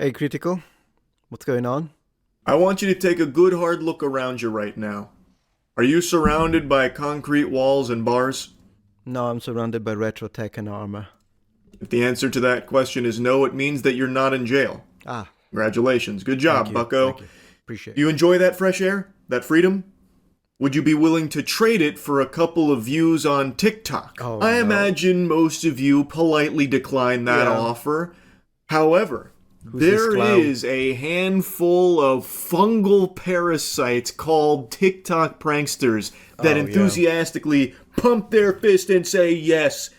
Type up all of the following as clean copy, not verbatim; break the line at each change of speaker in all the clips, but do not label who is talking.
Hey, Critical. What's going on?
I want you to take a good hard look around you right now. Are you surrounded by concrete walls and bars?
No, I'm surrounded by retro tech and armor.
If the answer to that question is no, it means that you're not in jail.
Ah,
Congratulations. Good job, Bucko.
Thank you. Appreciate
Do you enjoy that fresh air? That freedom? Would you be willing to trade it for a couple of views on TikTok?
Oh,
I
no.
imagine most of you politely decline that offer. However,
Who's this
there
clown?
is a handful of fungal parasites called TikTok pranksters that
Oh,
enthusiastically pump their fist and say, yes,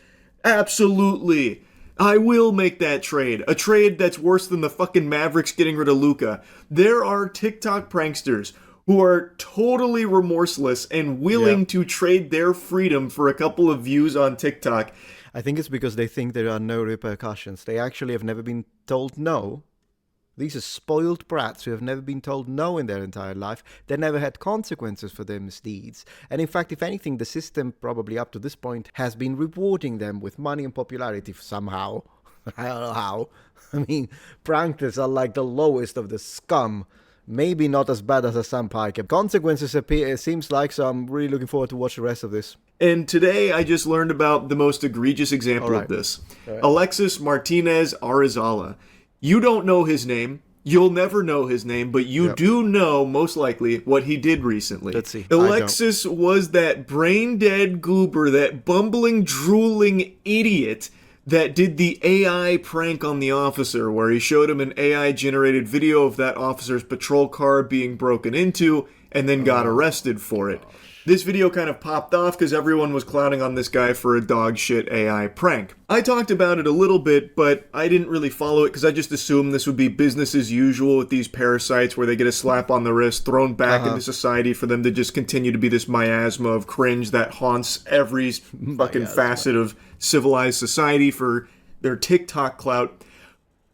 absolutely, I will make that trade. A trade that's worse than the fucking Mavericks getting rid of Luka. There are TikTok pranksters who are totally remorseless and willing to trade their freedom for a couple of views on TikTok.
I think it's because they think there are no repercussions. They actually have never been told no. These are spoiled brats who have never been told no in their entire life. They never had consequences for their misdeeds. And in fact, if anything, the system probably up to this point has been rewarding them with money and popularity somehow. I don't know how. I mean, pranksters are like the lowest of the scum. Maybe not as bad as a Sam Pike. Consequences appear, it seems like, so I'm really looking forward to watch the rest of this.
And today I just learned about the most egregious example of this. Alexis Martinez Arizala. You don't know his name. You'll never know his name, but you do know, most likely, what he did recently.
Let's see.
Alexis was that brain-dead goober, that bumbling, drooling idiot that did the AI prank on the officer, where he showed him an AI-generated video of that officer's patrol car being broken into, and then got arrested for it. This video kind of popped off because everyone was clowning on this guy for a dog shit AI prank. I talked about it a little bit, but I didn't really follow it because I just assumed this would be business as usual with these parasites where they get a slap on the wrist, thrown back into society for them to just continue to be this miasma of cringe that haunts every fucking facet of civilized society for their TikTok clout.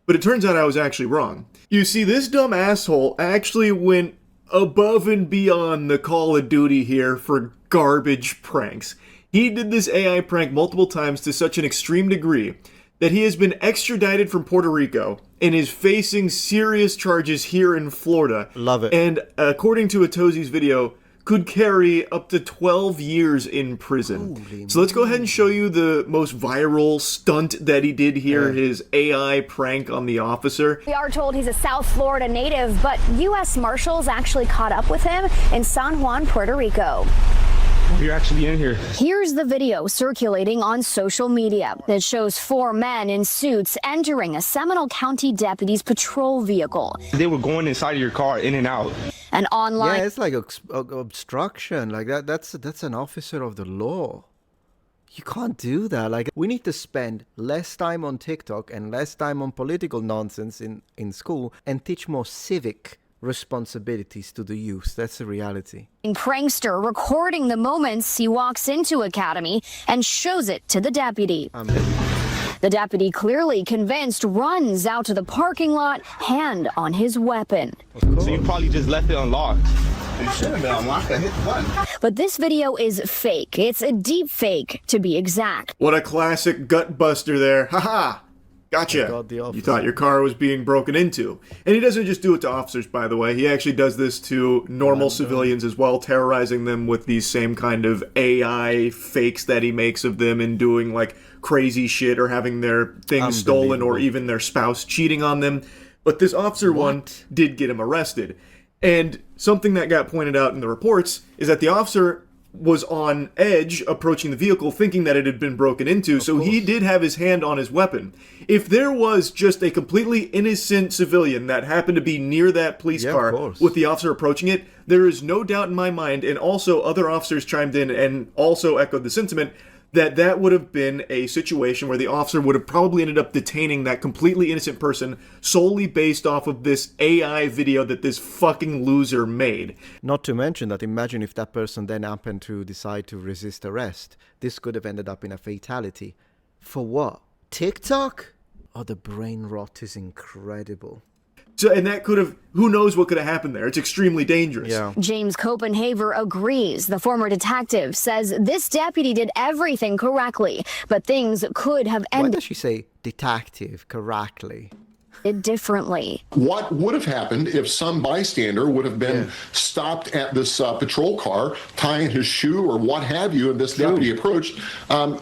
But it turns out I was actually wrong. You see, this dumb asshole actually went above and beyond the Call of Duty here for garbage pranks. He did this AI prank multiple times to such an extreme degree that he has been extradited from Puerto Rico and is facing serious charges here in Florida.
Love it.
And according to Atozi's video, could carry up to 12 years in prison. So let's go ahead and show you the most viral stunt that he did here, his AI prank on the officer.
We are told he's a South Florida native, but U.S. Marshals actually caught up with him in San Juan, Puerto Rico.
You're actually in here.
Here's the video circulating on social media that shows 4 men in suits entering a Seminole County deputy's patrol vehicle.
They were going inside of your car, in and out.
An online...
Yeah, it's like obstruction. Like that's an officer of the law. You can't do that. Like, we need to spend less time on TikTok and less time on political nonsense in school and teach more civic responsibilities to the youth. That's the reality.
prankster recording the moments he walks into Academy and shows it to the deputy. The deputy, clearly convinced, runs out to the parking lot, hand on his weapon.
So you probably just left it unlocked.
You should have been unlocked. I hit the button.
But this video is fake. It's a deep fake, to be exact.
What a classic gut buster there. Haha! Gotcha.
God, the
You
officer.
thought your car was being broken into. And he doesn't just do it to officers, by the way. He actually does this to normal civilians as well, terrorizing them with these same kind of AI fakes that he makes of them and doing like crazy shit or having their things stolen or even their spouse cheating on them. But this officer one did get him arrested. And something that got pointed out in the reports is that the officer was on edge approaching the vehicle thinking that it had been broken into, so he did have his hand on his weapon. If there was just a completely innocent civilian that happened to be near that police car with the officer approaching it, there is no doubt in my mind, and also other officers chimed in and also echoed the sentiment, that that would have been a situation where the officer would have probably ended up detaining that completely innocent person solely based off of this AI video that this fucking loser made.
Not to mention that imagine if that person then happened to decide to resist arrest. This could have ended up in a fatality. For what? TikTok? Oh, the brain rot is incredible.
So, and that could have, who knows what could have happened there. It's extremely dangerous.
Yeah.
James Copenhaver agrees. The former detective says this deputy did everything correctly, but things could have
Why
ended.
does she say detective correctly?
it differently.
What would have happened if some bystander would have been stopped at this patrol car, tying his shoe or what have you, and this deputy approached?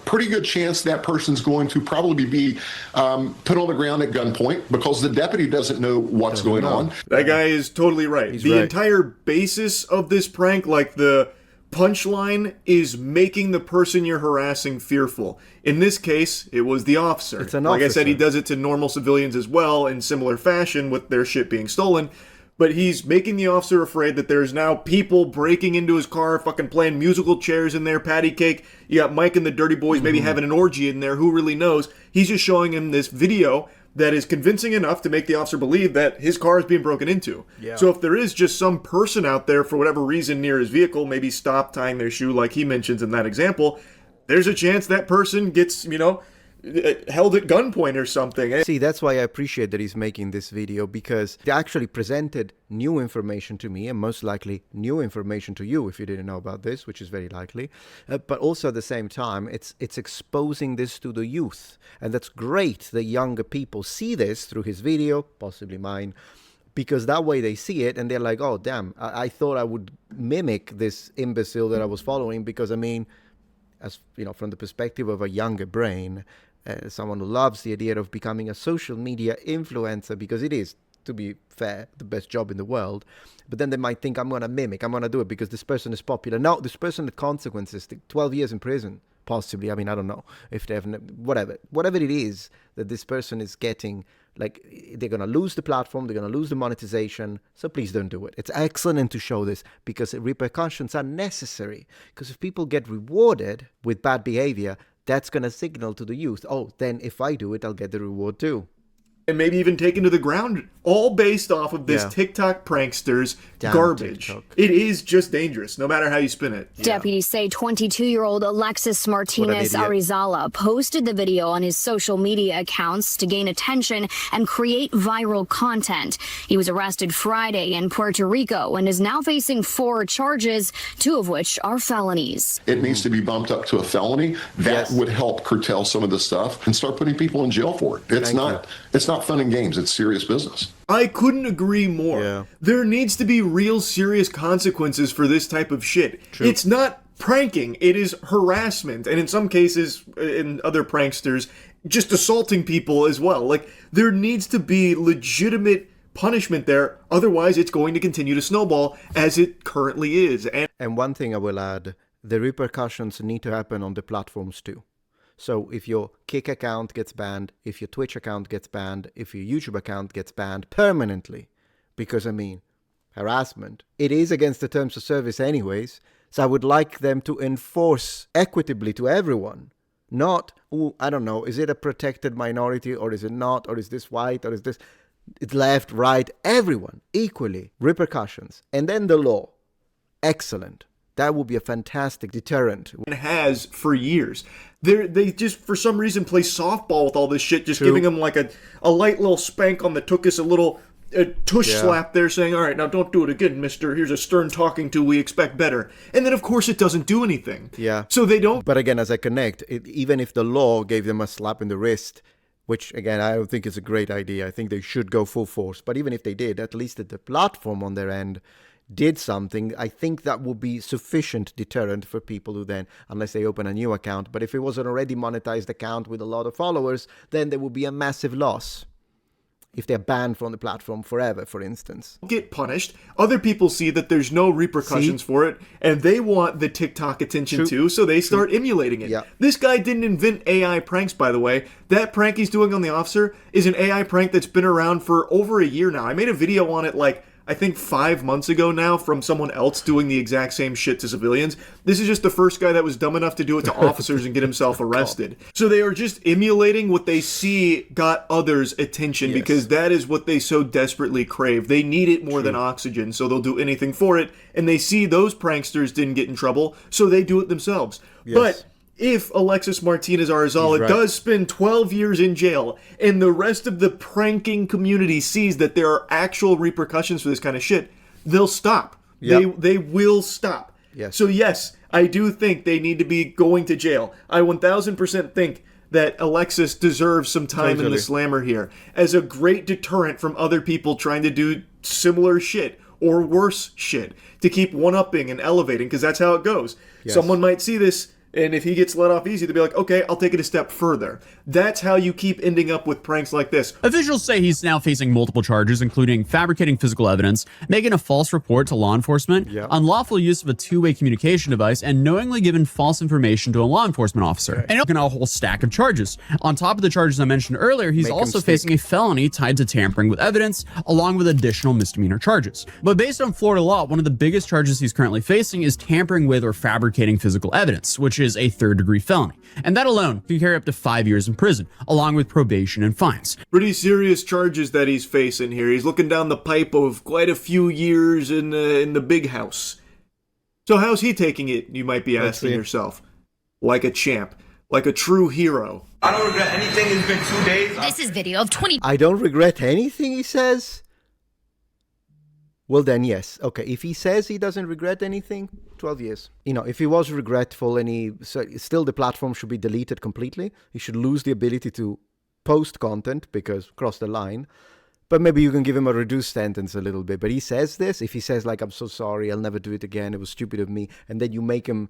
Pretty good chance that person's going to probably be put on the ground at gunpoint because the deputy doesn't know what's going on.
That guy is totally right. The entire basis of this prank, like the punchline, is making the person you're harassing fearful. In this case, it was the officer.
It's an
Like I
officer.
said, he does it to normal civilians as well in similar fashion with their shit being stolen. But he's making the officer afraid that there's now people breaking into his car, fucking playing musical chairs in there, patty cake. You got Mike and the Dirty Boys maybe having an orgy in there. Who really knows? He's just showing him this video that is convincing enough to make the officer believe that his car is being broken into. Yeah. So if there is just some person out there for whatever reason near his vehicle, maybe stop tying their shoe like he mentions in that example, there's a chance that person gets, held at gunpoint or something.
See, that's why I appreciate that he's making this video, because they actually presented new information to me, and most likely new information to you if you didn't know about this, which is very likely. But also at the same time, it's exposing this to the youth. And that's great that younger people see this through his video, possibly mine, because that way they see it and they're like, oh, damn, I thought I would mimic this imbecile that I was following, because, I mean, as you know, from the perspective of a younger brain, someone who loves the idea of becoming a social media influencer, because it is, to be fair, the best job in the world. But then they might think, I'm going to mimic, I'm going to do it because this person is popular. No, this person had consequences, 12 years in prison, possibly. I mean, I don't know if they have, whatever it is that this person is getting, like, they're going to lose the platform, they're going to lose the monetization. So please don't do it. It's excellent to show this because repercussions are necessary. Because if people get rewarded with bad behavior, that's going to signal to the youth, oh, then if I do it, I'll get the reward too.
And maybe even taken to the ground, all based off of this TikTok pranksters garbage. TikTok. It is just dangerous, no matter how you spin it.
Deputies say 22-year-old Alexis Martinez Arizala posted the video on his social media accounts to gain attention and create viral content. He was arrested Friday in Puerto Rico and is now facing 4 charges, 2 of which are felonies.
It needs to be bumped up to a felony. That would help curtail some of this stuff and start putting people in jail for it. It's not fun and games. It's serious business.
I couldn't agree more. Yeah. There needs to be real serious consequences for this type of shit. True. It's not pranking. It is harassment. And in some cases, in other pranksters, just assaulting people as well. Like, there needs to be legitimate punishment there. Otherwise, it's going to continue to snowball as it currently is.
And one thing I will add, the repercussions need to happen on the platforms too. So if your Kick account gets banned, if your Twitch account gets banned, if your YouTube account gets banned permanently, because, I mean, harassment, it is against the terms of service anyways, so I would like them to enforce equitably to everyone. Not, I don't know, is it a protected minority or is it not, or is this white or is this, it's left, right, everyone, equally, repercussions. And then the law, excellent. That would be a fantastic deterrent.
It has for years. They just, for some reason, play softball with all this shit, just giving them like a light little spank on the tuchus, a little tush slap there, saying, all right, now don't do it again, mister. Here's a stern talking to, we expect better. And then, of course, it doesn't do anything.
Yeah.
So they don't.
But again, as I connect, even if the law gave them a slap in the wrist, which, again, I don't think is a great idea. I think they should go full force. But even if they did, at least at the platform on their end did something, I think that would be sufficient deterrent for people who then, unless they open a new account, but if it was an already monetized account with a lot of followers, then there would be a massive loss. If they're banned from the platform forever, for instance.
Get punished. Other people see that there's no repercussions for it, and they want the TikTok attention too, so they start emulating it. Yep. This guy didn't invent AI pranks, by the way. That prank he's doing on the officer is an AI prank that's been around for over a year now. I made a video on it like, I think 5 months ago now, from someone else doing the exact same shit to civilians. This is just the first guy that was dumb enough to do it to officers and get himself arrested. So they are just emulating what they see got others' attention because that is what they so desperately crave. They need it more than oxygen, so they'll do anything for it. And they see those pranksters didn't get in trouble, so they do it themselves. But if Alexis Martinez Arizala does spend 12 years in jail and the rest of the pranking community sees that there are actual repercussions for this kind of shit, they'll stop. They will stop. So yes, I do think they need to be going to jail. I 1000% think that Alexis deserves some time in the slammer here as a great deterrent from other people trying to do similar shit or worse shit to keep one-upping and elevating, because that's how it goes. Yes. Someone might see this, and if he gets let off easy, they'll be like, okay, I'll take it a step further. That's how you keep ending up with pranks like this.
Officials say he's now facing multiple charges, including fabricating physical evidence, making a false report to law enforcement, unlawful use of a two-way communication device, and knowingly giving false information to a law enforcement officer. And a whole stack of charges. On top of the charges I mentioned earlier, he's also facing a felony tied to tampering with evidence, along with additional misdemeanor charges. But based on Florida law, one of the biggest charges he's currently facing is tampering with or fabricating physical evidence, which is a third-degree felony. And that alone can carry up to 5 years in prison, along with probation and fines.
Pretty serious charges that he's facing here. He's looking down the pipe of quite a few years in the big house. So how's he taking it, you might be asking yourself? Like a champ. Like a true hero.
I don't regret anything. It's been 2 days.
This is video of 20...
I don't regret anything, he says? Well then, yes. Okay, if he says he doesn't regret anything, 12 years. You know, if he was regretful and still the platform should be deleted completely. He should lose the ability to post content because cross the line. But maybe you can give him a reduced sentence a little bit. But he says this, if he says like, I'm so sorry, I'll never do it again, it was stupid of me. And then you make him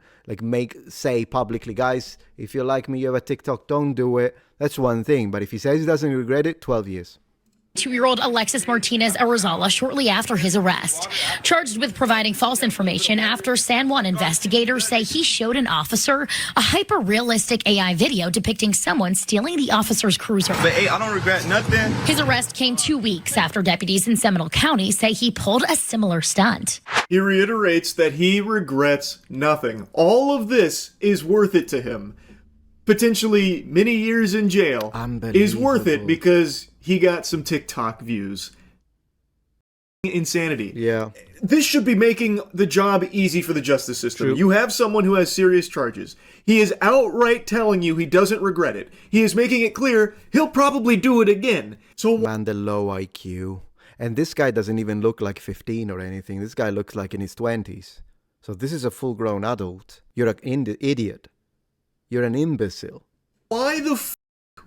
say publicly, guys, if you like me, you have a TikTok, don't do it. That's one thing. But if he says he doesn't regret it, 12 years.
2-year-old Alexis Martinez Arrizala shortly after his arrest, charged with providing false information after San Juan investigators say he showed an officer a hyper-realistic AI video depicting someone stealing the officer's cruiser.
But hey, I don't regret nothing.
His arrest came 2 weeks after deputies in Seminole County say he pulled a similar stunt.
He reiterates that he regrets nothing. All of this is worth it to him. Potentially many years in jail is worth it because he got some TikTok views. Insanity.
Yeah.
This should be making the job easy for the justice system. True. You have someone who has serious charges. He is outright telling you he doesn't regret it. He is making it clear he'll probably do it again. So
man, the low IQ. And this guy doesn't even look like 15 or anything. This guy looks like in his 20s. So this is a full-grown adult. You're an idiot. You're an imbecile.
Why the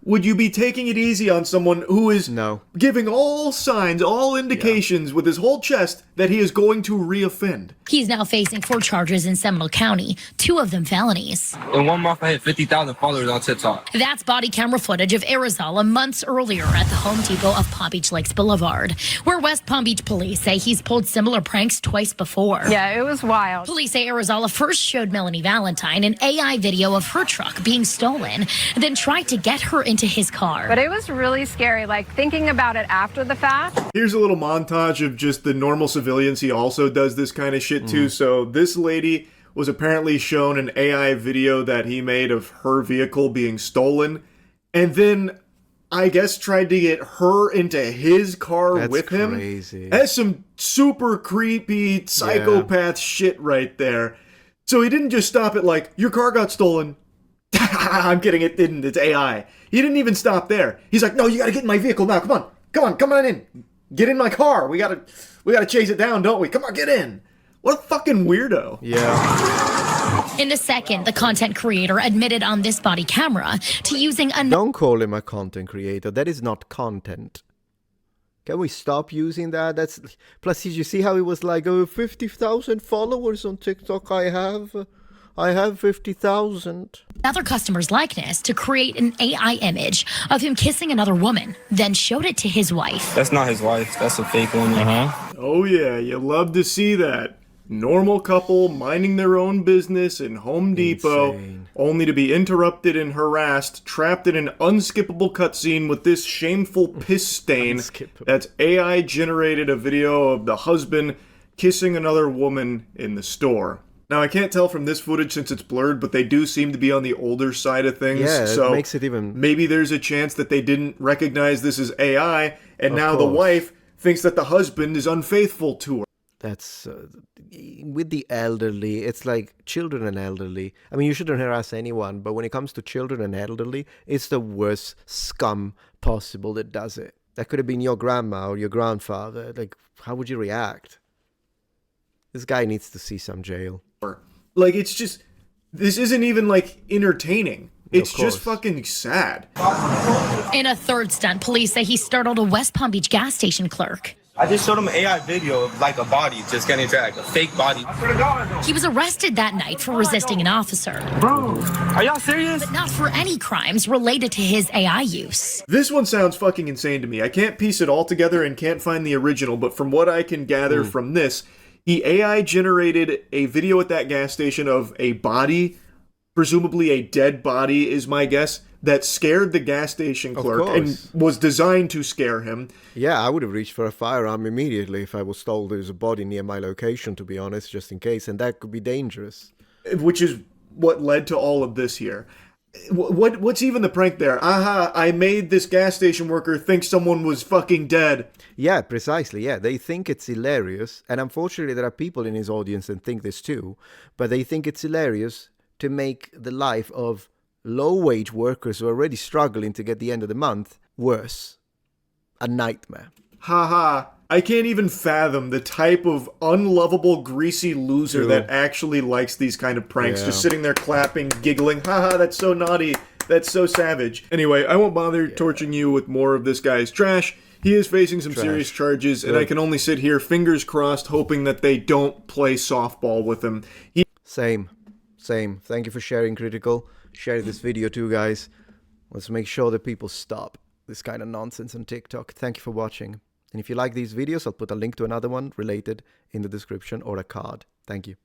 would you be taking it easy on someone who is giving all signs, all indications with his whole chest that he is going to reoffend?
He's now facing 4 charges in Seminole County, 2 of them felonies.
In 1 month, I hit 50,000 followers on TikTok.
That's body camera footage of Arrizala months earlier at the Home Depot of Palm Beach Lakes Boulevard, where West Palm Beach police say he's pulled similar pranks twice before.
Yeah, it was wild.
Police say Arrizala first showed Melanie Valentine an AI video of her truck being stolen, then tried to get her into his car.
But it was really scary, like thinking about it after the fact.
Here's a little montage of just the normal civilians he also does this kind of shit to. So this lady was apparently shown an AI video that he made of her vehicle being stolen, and then I guess tried to get her into his car with him.
Crazy.
That's some super creepy psychopath shit right there. So he didn't just stop at like, your car got stolen. I'm kidding, it didn't. It's AI. He didn't even stop there. He's like, no, you gotta get in my vehicle now. Come on in. Get in my car. We gotta chase it down, don't we? Come on, get in. What a fucking weirdo.
Yeah.
In the second, the content creator admitted on this body camera to using a...
Don't call him a content creator. That is not content. Can we stop using that? That's plus, did you see how he was like, oh, 50,000 followers on TikTok I have 50,000.
Another customer's likeness to create an AI image of him kissing another woman, then showed it to his wife.
That's not his wife. That's a fake one.
Oh yeah, you love to see that. Normal couple minding their own business in Home Depot, only to be interrupted and harassed, trapped in an unskippable cutscene with this shameful piss stain that's AI generated a video of the husband kissing another woman in the store. Now, I can't tell from this footage since it's blurred, but they do seem to be on the older side of things.
Yeah,
so
it makes it even...
maybe there's a chance that they didn't recognize this as AI, and now the wife thinks that the husband is unfaithful to her.
That's... with the elderly, it's like children and elderly. I mean, you shouldn't harass anyone, but when it comes to children and elderly, it's the worst scum possible that does it. That could have been your grandma or your grandfather. Like, how would you react? This guy needs to see some jail.
Like, it's just, this isn't even like entertaining. It's just fucking sad.
In a third stunt, police say he startled a West Palm Beach gas station clerk.
I just showed him an AI video of like a body just getting dragged, a fake body.
He was arrested that night for resisting an officer.
Bro, are y'all serious?
But not for any crimes related to his AI use.
This one sounds fucking insane to me. I can't piece it all together and can't find the original, but from what I can gather from this, he AI generated a video at that gas station of a body, presumably a dead body is my guess, that scared the gas station clerk and was designed to scare him.
Yeah, I would have reached for a firearm immediately if I was told there's a body near my location, to be honest, just in case, and that could be dangerous.
Which is what led to all of this here. What's even the prank there? Aha, I made this gas station worker think someone was fucking dead.
Yeah, precisely, yeah. They think it's hilarious, and unfortunately there are people in his audience that think this too, but they think it's hilarious to make the life of low-wage workers who are already struggling to get the end of the month worse. A nightmare.
Haha. I can't even fathom the type of unlovable, greasy loser that actually likes these kind of pranks. Just sitting there clapping, giggling. Haha, that's so naughty. That's so savage. Anyway, I won't bother torturing you with more of this guy's trash. He is facing some serious charges, and I can only sit here, fingers crossed, hoping that they don't play softball with him.
Same. Thank you for sharing, Critical. Share this video too, guys. Let's make sure that people stop this kind of nonsense on TikTok. Thank you for watching. And if you like these videos, I'll put a link to another one related in the description or a card. Thank you.